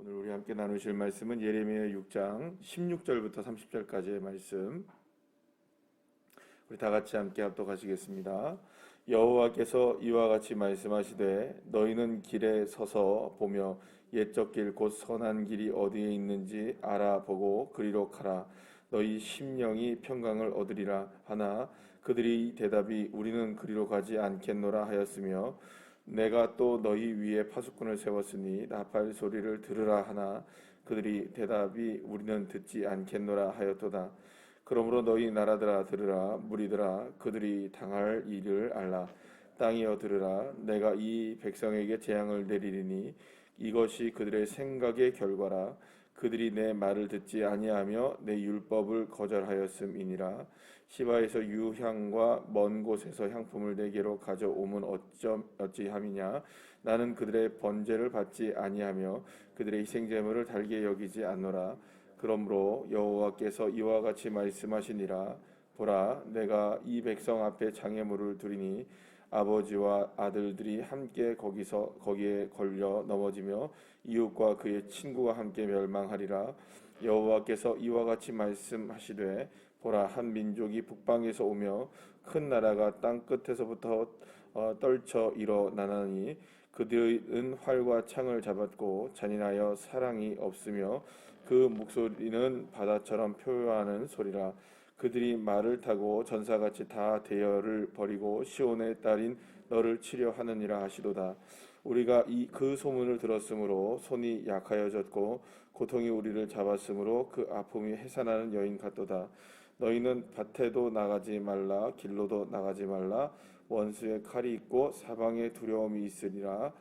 오늘 우리 함께 나누실 말씀은 예레미야 6장 16절부터 30절까지의 말씀. 우리 다 같이 함께 합독하시겠습니다. 여호와께서 이와 같이 말씀하시되 너희는 길에 서서 보며 옛적 길 곧 선한 길이 어디에 있는지 알아보고 그리로 가라. 너희 심령이 평강을 얻으리라 하나 그들이 대답이 우리는 그리로 가지 않겠노라 하였으며 내가 또 너희 위에 파수꾼을 세웠으니 나팔 소리를 들으라 하나 그들이 대답이 우리는 듣지 않겠노라 하였도다. 그러므로 너희 나라들아 들으라 무리들아 그들이 당할 일을 알라. 땅이여 들으라 내가 이 백성에게 재앙을 내리리니 이것이 그들의 생각의 결과라. 그들이 내 말을 듣지 아니하며 내 율법을 거절하였음이니라. 시바에서 유향과 먼 곳에서 향품을 내게로 가져오면 어찌함이냐. 나는 그들의 번제를 받지 아니하며 그들의 희생제물을 달게 여기지 않노라. 그러므로 여호와께서 이와 같이 말씀하시니라. 보라 내가 이 백성 앞에 장애물을 두리니 아버지와 아들들이 함께 거기에 걸려 넘어지며 이웃과 그의 친구가 함께 멸망하리라. 여호와께서 이와 같이 말씀하시되 보라 한 민족이 북방에서 오며 큰 나라가 땅 끝에서부터 떨쳐 일어나나니 그들은 활과 창을 잡았고 잔인하여 사랑이 없으며 그 목소리는 바다처럼 표효하는 소리라. 그들이 말을 타고 전사같이 다 대열을 버리고 시온의 딸인 너를 치려 하느니라 하시도다. 우리가 그 소문을 들었으므로 손이 약하여졌고 고통이 우리를 잡았으므로 그 아픔이 해산하는 여인 같도다. 너희는 밭에도 나가지 말라 길로도 나가지 말라. 원수의 칼이 있고 사방에 두려움이 있으리라.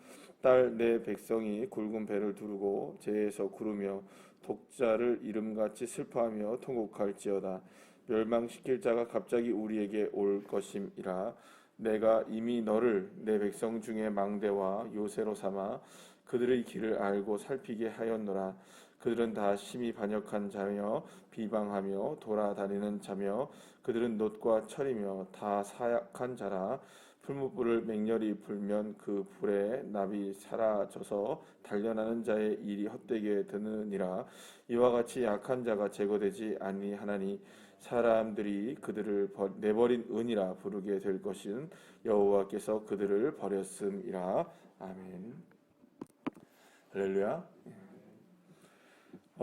딸 내 백성이 굵은 배를 두르고 재에서 구르며 독자를 이름같이 슬퍼하며 통곡할지어다. 멸망시킬 자가 갑자기 우리에게 올 것임이라. 내가 이미 너를 내 백성 중에 망대와 요새로 삼아 그들의 길을 알고 살피게 하였노라. 그들은 다 심히 반역한 자며 비방하며 돌아다니는 자며 그들은 놋과 철이며 다 사약한 자라. 풀무불을 맹렬히 불면 그 불에 납이 사라져서 단련하는 자의 일이 헛되게 되느니라. 이와 같이 약한 자가 제거되지 아니하나니 사람들이 그들을 내버린 은이라 부르게 될 것은 여호와께서 그들을 버렸음이라. 아멘. 할렐루야.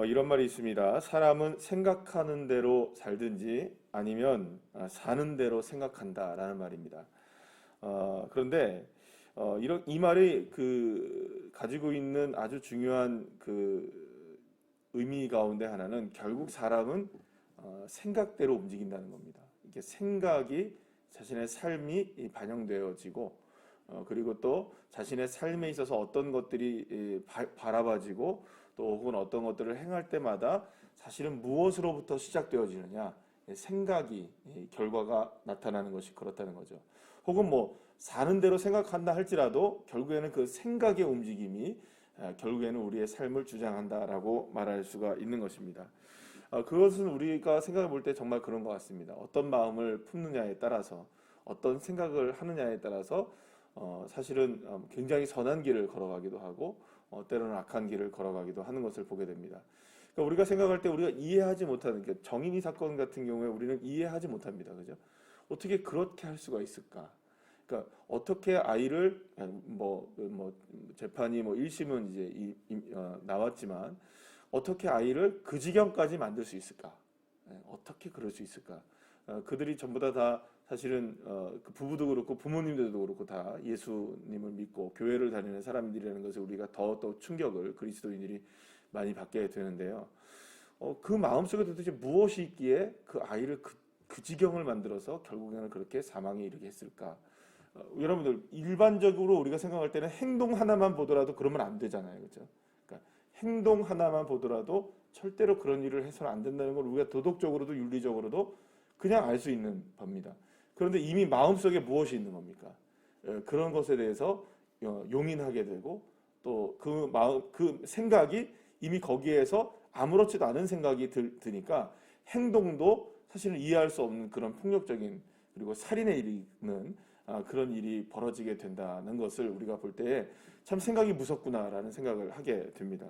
이런 말이 있습니다. 사람은 생각하는 대로 살든지 아니면 사는 대로 생각한다라는 말입니다. 그런데 이 말이 가지고 있는 아주 중요한 의미 가운데 하나는 결국 사람은 생각대로 움직인다는 겁니다. 이게 생각이 자신의 삶이 반영되어지고 그리고 또 자신의 삶에 있어서 어떤 것들이 바라봐지고 또 혹은 어떤 것들을 행할 때마다 사실은 무엇으로부터 시작되어지느냐, 생각이 결과가 나타나는 것이 그렇다는 거죠. 혹은 사는 대로 생각한다 할지라도 결국에는 그 생각의 움직임이 결국에는 우리의 삶을 주장한다라고 말할 수가 있는 것입니다. 그것은 우리가 생각해 볼 때 정말 그런 것 같습니다. 어떤 마음을 품느냐에 따라서 어떤 생각을 하느냐에 따라서 사실은 굉장히 선한 길을 걸어가기도 하고 때로는 악한 길을 걸어가기도 하는 것을 보게 됩니다. 그러니까 우리가 생각할 때 우리가 이해하지 못하는 정인이 사건 같은 경우에 우리는 이해하지 못합니다. 그죠? 어떻게 그렇게 할 수가 있을까? 그러니까 어떻게 아이를 재판이 1심은 이제 나왔지만 어떻게 아이를 그 지경까지 만들 수 있을까? 어떻게 그럴 수 있을까? 그들이 전부 다 사실은 그 부부도 그렇고 부모님들도 그렇고 다 예수님을 믿고 교회를 다니는 사람들이라는 것을 우리가 더 충격을 그리스도인들이 많이 받게 되는데요. 그 마음속에 도대체 무엇이 있기에 그 아이를 그 지경을 만들어서 결국에는 그렇게 사망에 이르게 했을까? 여러분들 일반적으로 우리가 생각할 때는 행동 하나만 보더라도 그러면 안 되잖아요. 그렇죠? 그러니까 행동 하나만 보더라도 절대로 그런 일을 해서는 안 된다는 걸 우리가 도덕적으로도 윤리적으로도 그냥 알 수 있는 겁니다. 그런데 이미 마음속에 무엇이 있는 겁니까? 그런 것에 대해서 용인하게 되고 또 그 생각이 이미 거기에서 아무렇지도 않은 생각이 드니까 행동도 사실은 이해할 수 없는 그런 폭력적인 그리고 살인에 이르는 그런 일이 벌어지게 된다는 것을 우리가 볼 때 참 생각이 무섭구나라는 생각을 하게 됩니다.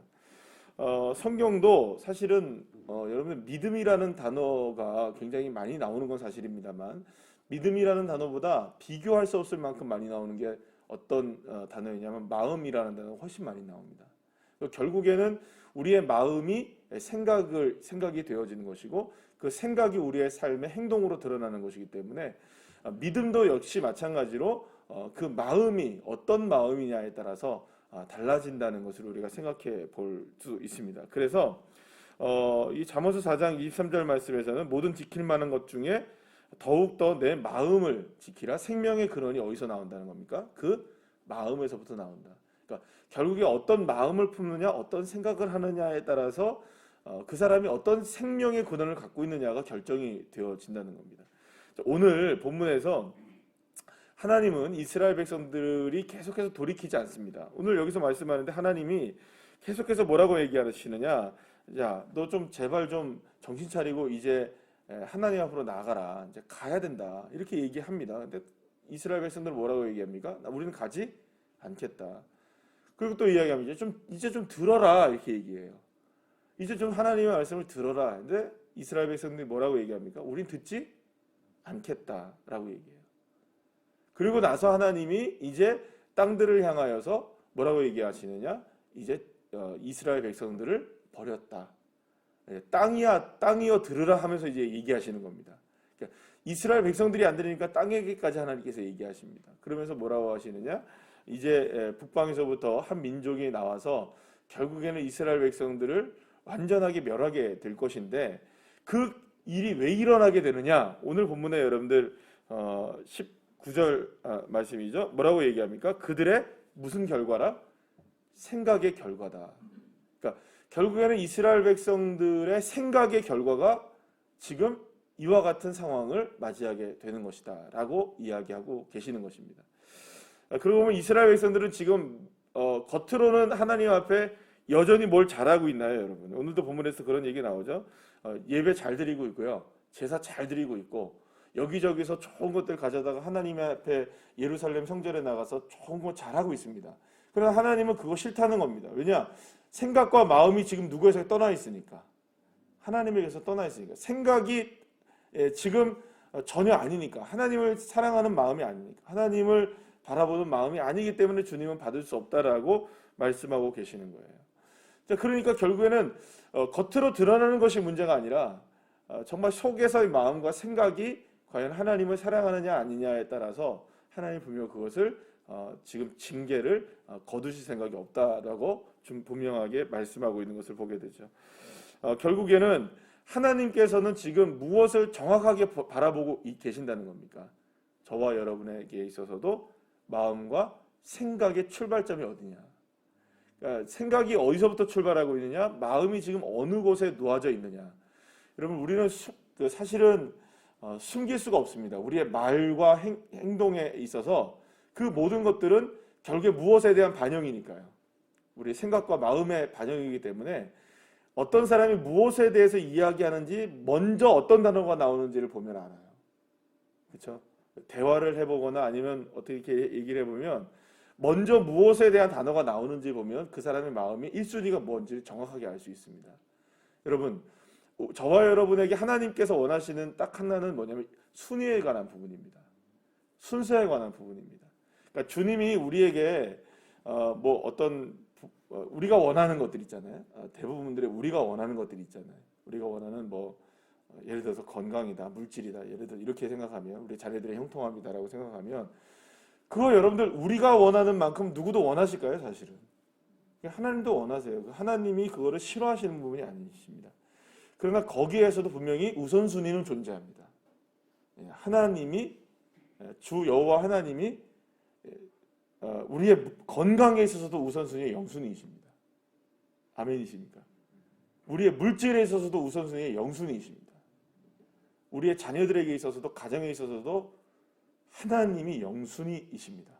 성경도 사실은 여러분들 믿음이라는 단어가 굉장히 많이 나오는 건 사실입니다만 믿음이라는 단어보다 비교할 수 없을 만큼 많이 나오는 게 어떤 단어이냐면 마음이라는 단어가 훨씬 많이 나옵니다. 결국에는 우리의 마음이 생각이 되어지는 것이고 그 생각이 우리의 삶의 행동으로 드러나는 것이기 때문에 믿음도 역시 마찬가지로 그 마음이 어떤 마음이냐에 따라서 달라진다는 것을 우리가 생각해 볼 수 있습니다. 그래서 이 잠언서 4장 23절 말씀에서는 모든 지킬 만한 것 중에 더욱더 내 마음을 지키라. 생명의 근원이 어디서 나온다는 겁니까? 그 마음에서부터 나온다. 그러니까 결국에 어떤 마음을 품느냐, 어떤 생각을 하느냐에 따라서 그 사람이 어떤 생명의 근원을 갖고 있느냐가 결정이 되어진다는 겁니다. 오늘 본문에서 하나님은 이스라엘 백성들이 계속해서 돌이키지 않습니다. 오늘 여기서 말씀하는데 하나님이 계속해서 뭐라고 얘기하시느냐? 야, 너 좀 제발 좀 정신 차리고 이제 하나님 앞으로 나가라. 이제 가야 된다. 이렇게 얘기합니다. 근데 이스라엘 백성들은 뭐라고 얘기합니까? 우리는 가지 않겠다. 그리고 또 이야기합니다. 이제 좀 들어라. 이렇게 얘기해요. 이제 좀 하나님의 말씀을 들어라. 근데 이스라엘 백성들이 뭐라고 얘기합니까? 우린 듣지 않겠다라고 얘기해요. 그리고 나서 하나님이 이제 땅들을 향하여서 뭐라고 얘기하시느냐? 이제 이스라엘 백성들을 버렸다. 땅이여 들으라 하면서 이제 얘기하시는 겁니다. 그러니까 이스라엘 백성들이 안 들으니까 땅에게까지 하나님께서 얘기하십니다. 그러면서 뭐라고 하시느냐? 이제 북방에서부터 한 민족이 나와서 결국에는 이스라엘 백성들을 완전하게 멸하게 될 것인데 그 일이 왜 일어나게 되느냐? 오늘 본문에 여러분들 19절 말씀이죠. 뭐라고 얘기합니까? 그들의 무슨 결과라? 생각의 결과다. 그러니까 결국에는 이스라엘 백성들의 생각의 결과가 지금 이와 같은 상황을 맞이하게 되는 것이다 라고 이야기하고 계시는 것입니다. 그러고 보면 이스라엘 백성들은 지금 겉으로는 하나님 앞에 여전히 뭘 잘하고 있나요, 여러분? 오늘도 본문에서 그런 얘기 나오죠. 예배 잘 드리고 있고요. 제사 잘 드리고 있고 여기저기서 좋은 것들 가져다가 하나님 앞에 예루살렘 성전에 나가서 좋은 거 잘하고 있습니다. 그러나 하나님은 그거 싫다는 겁니다. 왜냐? 생각과 마음이 지금 누구에서 떠나 있으니까. 하나님에게서 떠나 있으니까. 생각이 지금 전혀 아니니까. 하나님을 사랑하는 마음이 아니니까. 하나님을 바라보는 마음이 아니기 때문에 주님은 받을 수 없다라고 말씀하고 계시는 거예요. 그러니까 결국에는 겉으로 드러나는 것이 문제가 아니라 정말 속에서의 마음과 생각이 과연 하나님을 사랑하느냐 아니냐에 따라서 하나님 분명 그것을 지금 징계를 거두실 생각이 없다라고 좀 분명하게 말씀하고 있는 것을 보게 되죠. 결국에는 하나님께서는 지금 무엇을 정확하게 바라보고 계신다는 겁니까? 저와 여러분에게 있어서도 마음과 생각의 출발점이 어디냐? 그러니까 생각이 어디서부터 출발하고 있느냐? 마음이 지금 어느 곳에 놓아져 있느냐? 여러분 우리는 사실은 숨길 수가 없습니다. 우리의 말과 행동에 있어서 그 모든 것들은 결국에 무엇에 대한 반영이니까요. 우리의 생각과 마음의 반영이기 때문에 어떤 사람이 무엇에 대해서 이야기하는지 먼저 어떤 단어가 나오는지를 보면 알아요. 그렇죠? 대화를 해보거나 아니면 어떻게 얘기를 해보면 먼저 무엇에 대한 단어가 나오는지 보면 그 사람의 마음이 1순위가 뭔지를 정확하게 알 수 있습니다. 여러분 저와 여러분에게 하나님께서 원하시는 딱 하나는 뭐냐면 순위에 관한 부분입니다. 순서에 관한 부분입니다. 그러니까 주님이 우리에게 뭐 어떤 우리가 원하는 것들 있잖아요. 대부분들의 우리가 원하는 것들이 있잖아요. 우리가 원하는 뭐 예를 들어서 건강이다, 물질이다, 예를 들어 이렇게 생각하면 우리 자녀들의 형통함이다라고 생각하면 그거 여러분들 우리가 원하는 만큼 누구도 원하실까요, 사실은? 하나님도 원하세요. 하나님이 그거를 싫어하시는 부분이 아니십니다. 그러나 거기에서도 분명히 우선순위는 존재합니다. 하나님이 주 여호와 하나님이 우리의 건강에 있어서도 우선순위의 영순위이십니다. 아멘이십니까? 우리의 물질에 있어서도 우선순위의 영순위이십니다. 우리의 자녀들에게 있어서도 가정에 있어서도 하나님이 영순위이십니다.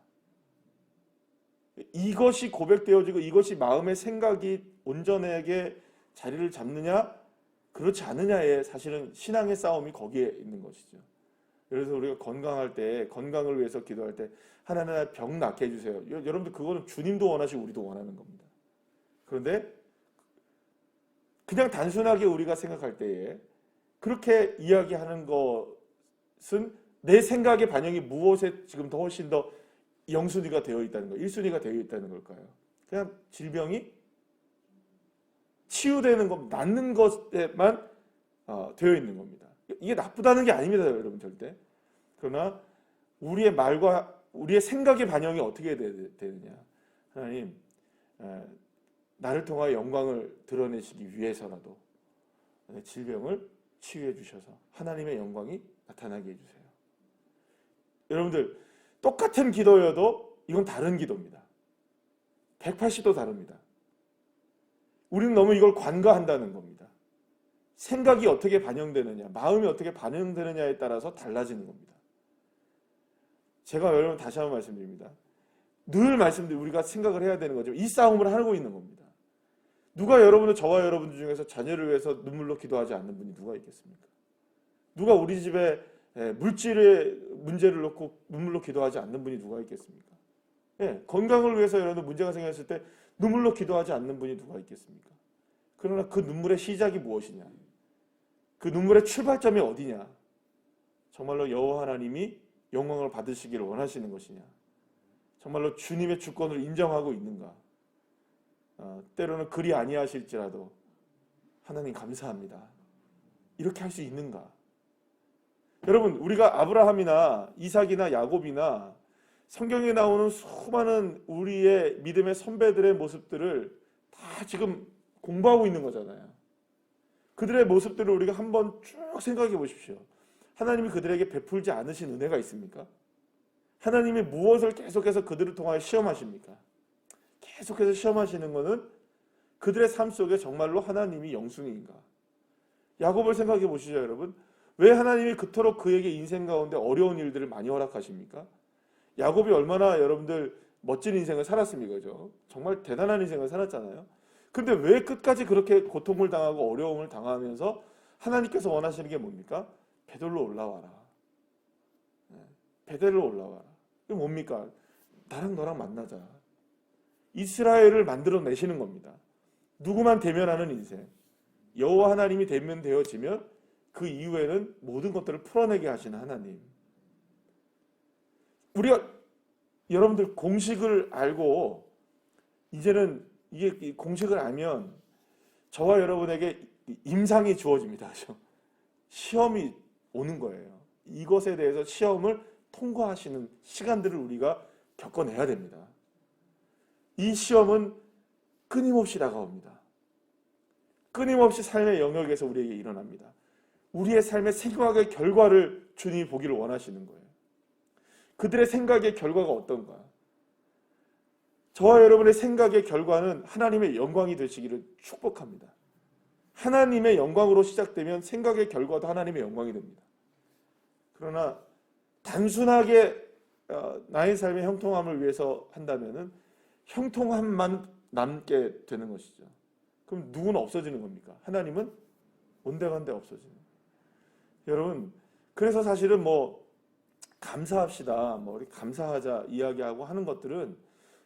이것이 고백되어지고 이것이 마음의 생각이 온전하게 자리를 잡느냐 그렇지 않느냐에 사실은 신앙의 싸움이 거기에 있는 것이죠. 그래서 우리가 건강할 때 건강을 위해서 기도할 때 하나님 나 병 낫게 해주세요. 여러분들 그거는 주님도 원하시고 우리도 원하는 겁니다. 그런데 그냥 단순하게 우리가 생각할 때에 그렇게 이야기하는 것은 내 생각의 반영이 무엇에 지금 더 훨씬 더 영순위가 되어 있다는 거, 1순위가 되어 있다는 걸까요? 그냥 질병이 치유되는 것, 낫는 것에만 되어 있는 겁니다. 이게 나쁘다는 게 아닙니다, 여러분, 절대. 그러나 우리의 말과 우리의 생각의 반영이 어떻게 되느냐. 하나님, 나를 통하여 영광을 드러내시기 위해서라도 질병을 치유해 주셔서 하나님의 영광이 나타나게 해주세요. 여러분들, 똑같은 기도여도 이건 다른 기도입니다. 180도 다릅니다. 우리는 너무 이걸 관가한다는 겁니다. 생각이 어떻게 반영되느냐, 마음이 어떻게 반영되느냐에 따라서 달라지는 겁니다. 제가 여러분 다시 한번 말씀드립니다. 늘 말씀드리고 우리가 생각을 해야 되는 거죠. 이 싸움을 하고 있는 겁니다. 누가 여러분을, 저와 여러분 중에서 자녀를 위해서 눈물로 기도하지 않는 분이 누가 있겠습니까? 누가 우리 집에 물질의 문제를 놓고 눈물로 기도하지 않는 분이 누가 있겠습니까? 건강을 위해서 여러분 문제가 생겼을 때 눈물로 기도하지 않는 분이 누가 있겠습니까? 그러나 그 눈물의 시작이 무엇이냐? 그 눈물의 출발점이 어디냐? 정말로 여호와 하나님이 영광을 받으시기를 원하시는 것이냐? 정말로 주님의 주권을 인정하고 있는가? 때로는 그리 아니하실지라도 하나님 감사합니다. 이렇게 할 수 있는가? 여러분, 우리가 아브라함이나 이삭이나 야곱이나 성경에 나오는 수많은 우리의 믿음의 선배들의 모습들을 다 지금 공부하고 있는 거잖아요. 그들의 모습들을 우리가 한번 쭉 생각해 보십시오. 하나님이 그들에게 베풀지 않으신 은혜가 있습니까? 하나님이 무엇을 계속해서 그들을 통하여 시험하십니까? 계속해서 시험하시는 것은 그들의 삶 속에 정말로 하나님이 영순인가? 야곱을 생각해 보시죠, 여러분. 왜 하나님이 그토록 그에게 인생 가운데 어려운 일들을 많이 허락하십니까? 야곱이 얼마나 여러분들 멋진 인생을 살았습니까? 그죠? 정말 대단한 인생을 살았잖아요. 근데 왜 끝까지 그렇게 고통을 당하고 어려움을 당하면서 하나님께서 원하시는 게 뭡니까? 베들로 올라와라. 베델로 올라와라. 이게 뭡니까? 나랑 너랑 만나자. 이스라엘을 만들어내시는 겁니다. 누구만 대면하는 인생. 여호와 하나님이 대면되어지면 그 이후에는 모든 것들을 풀어내게 하시는 하나님. 우리가 여러분들 공식을 알고 이제는 이게 공식을 알면 저와 여러분에게 임상이 주어집니다. 시험이 오는 거예요. 이것에 대해서 시험을 통과하시는 시간들을 우리가 겪어내야 됩니다. 이 시험은 끊임없이 다가옵니다. 끊임없이 삶의 영역에서 우리에게 일어납니다. 우리의 삶의 생각의 결과를 주님이 보기를 원하시는 거예요. 그들의 생각의 결과가 어떤가? 저와 여러분의 생각의 결과는 하나님의 영광이 되시기를 축복합니다. 하나님의 영광으로 시작되면 생각의 결과도 하나님의 영광이 됩니다. 그러나 단순하게 나의 삶의 형통함을 위해서 한다면은 형통함만 남게 되는 것이죠. 그럼 누구는 없어지는 겁니까? 하나님은 온데간데 없어지는 거예요. 여러분, 그래서 사실은 감사합시다, 우리 감사하자 이야기하고 하는 것들은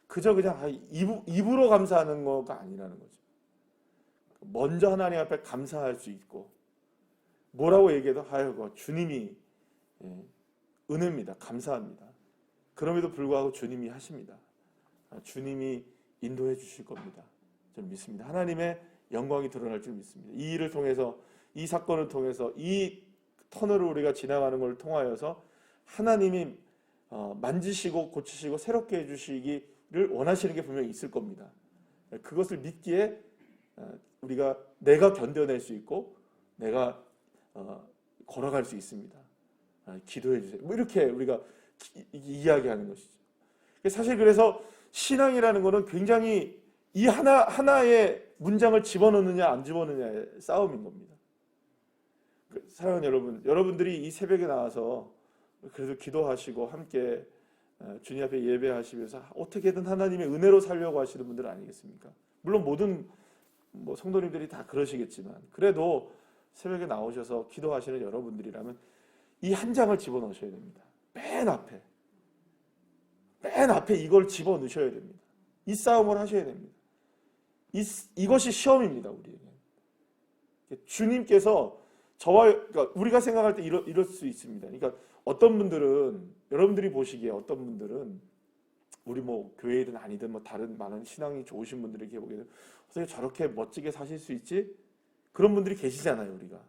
그저 그냥 입으로 감사하는 거가 아니라는 거죠. 먼저 하나님 앞에 감사할 수 있고 뭐라고 얘기해도 주님이 은혜입니다. 감사합니다. 그럼에도 불구하고 주님이 하십니다. 주님이 인도해 주실 겁니다. 저는 믿습니다. 하나님의 영광이 드러날 줄 믿습니다. 이 일을 통해서, 이 사건을 통해서, 이 터널을 우리가 지나가는 걸 통하여서 하나님이 만지시고 고치시고 새롭게 해주시기를 원하시는 게 분명히 있을 겁니다. 그것을 믿기에 내가 견뎌낼 수 있고 내가 걸어갈 수 있습니다. 기도해 주세요. 이렇게 우리가 이야기하는 것이죠. 사실 그래서 신앙이라는 것은 굉장히 이 하나의 문장을 집어넣느냐 안 집어넣느냐의 싸움인 겁니다. 사랑하는 여러분, 여러분들이 이 새벽에 나와서 그래도 기도하시고 함께 주님 앞에 예배하시면서 어떻게든 하나님의 은혜로 살려고 하시는 분들 아니겠습니까? 물론 모든 성도님들이 다 그러시겠지만 그래도 새벽에 나오셔서 기도하시는 여러분들이라면 이 한 장을 집어넣으셔야 됩니다. 맨 앞에 이걸 집어넣으셔야 됩니다. 이 싸움을 하셔야 됩니다. 이것이 시험입니다, 우리에게. 주님께서 그러니까 우리가 생각할 때 이럴 수 있습니다. 그러니까 어떤 분들은 여러분들이 보시기에 어떤 분들은 우리 뭐 교회 일은 아니든 뭐 다른 많은 신앙이 좋으신 분들에게 보기에는 어떻게 저렇게 멋지게 사실 수 있지? 그런 분들이 계시잖아요, 우리가.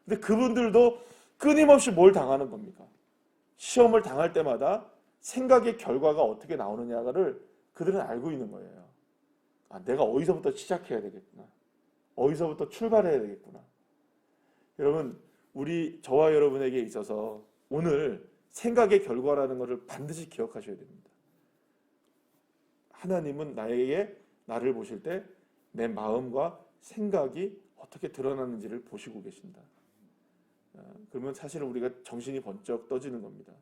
근데 그분들도 끊임없이 뭘 당하는 겁니까? 시험을 당할 때마다 생각의 결과가 어떻게 나오느냐를 그들은 알고 있는 거예요. 아, 내가 어디서부터 시작해야 되겠구나. 어디서부터 출발해야 되겠구나. 여러분, 저와 여러분에게 있어서 오늘 생각의 결과라는 것을 반드시 기억하셔야 됩니다. 하나님은 나를 보실 때 내 마음과 생각이 어떻게 드러나는지를 보시고 계신다. 그러면 사실은 우리가 정신이 번쩍 떠지는 겁니다.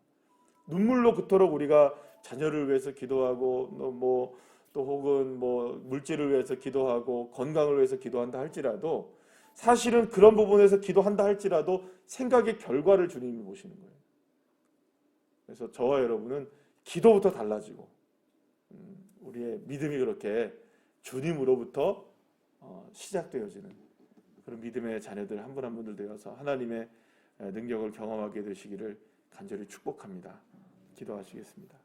눈물로 그토록 우리가 자녀를 위해서 기도하고 또 혹은 물질을 위해서 기도하고 건강을 위해서 기도한다 할지라도 사실은 그런 부분에서 기도한다 할지라도 생각의 결과를 주님이 보시는 거예요. 그래서 저와 여러분은 기도부터 달라지고 우리의 믿음이 그렇게 주님으로부터 시작되어지는 그런 믿음의 자녀들 한 분 한 분들 되어서 하나님의 능력을 경험하게 되시기를 간절히 축복합니다. 기도하시겠습니다.